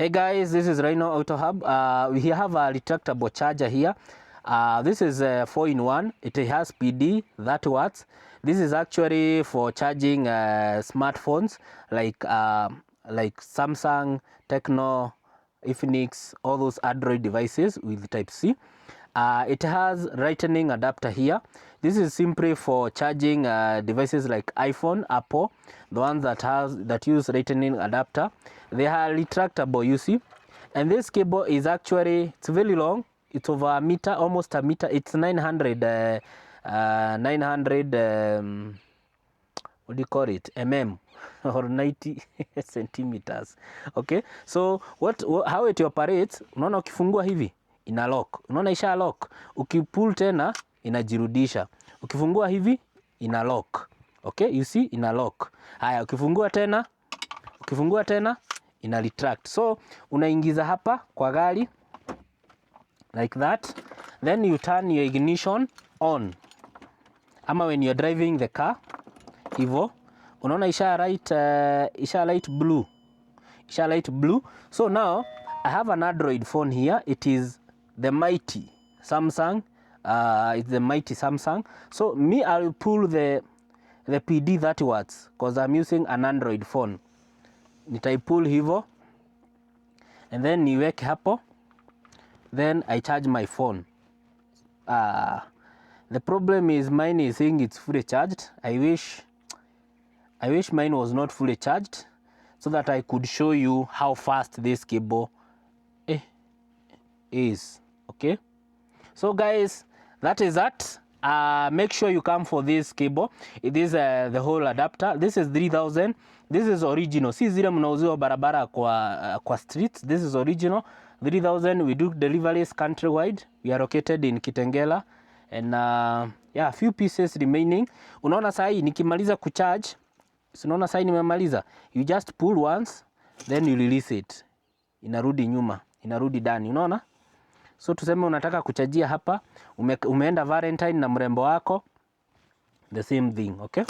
Hey guys, this is Rhino Auto Hub. We have a retractable charger here. This is 4-in-1. It has PD, 30 watts. This is actually for charging smartphones like Samsung, Tecno, Infinix, all those Android devices with Type-C. It has lightning adapter here. This is simply for charging devices like iPhone, Apple, the ones that use lightning adapter. They are retractable, you see. And this cable is actually, it's very long. It's over a meter, almost a meter. It's 900 what do you call it, or 90 centimeters. Okay, so how it operates, unaona ukifungua hivi ina lock, unaona isha lock, ukipull tena inajirudisha, ukifungua hivi ina lock. Okay, you see, ina lock. Haya, ukifungua tena ina retract. So unaingiza hapa kwa gari like that, then you turn your ignition on, ama when you're driving the car hivyo, unaona isha light blue. So now I have an Android phone here. It is the mighty Samsung. It's the mighty Samsung. So me, I will pull the PD 30 watts because I'm using an Android phone. Nitaipull hivyo and then niweke hapo, then I charge my phone. The problem is mine is saying it's fully charged. I wish mine was not fully charged so that I could show you how fast this cable is. Okay, so guys, that is that. Make sure you come for this cable. It is the whole adapter. This is 3000. This is original. Si zile mnauziwa barabara kwa streets. This is original 3000. We do deliveries countrywide. We are located in Kitengela and yeah, a few pieces remaining. Unaona sahi nikimaliza kucharge, unaona sahi nimemaliza, you just pull once then you release it, inarudi nyuma, inarudi ndani, unaona. So tuseme unataka kuchajia hapa, umeenda Valentine na mrembo wako, the same thing. Okay.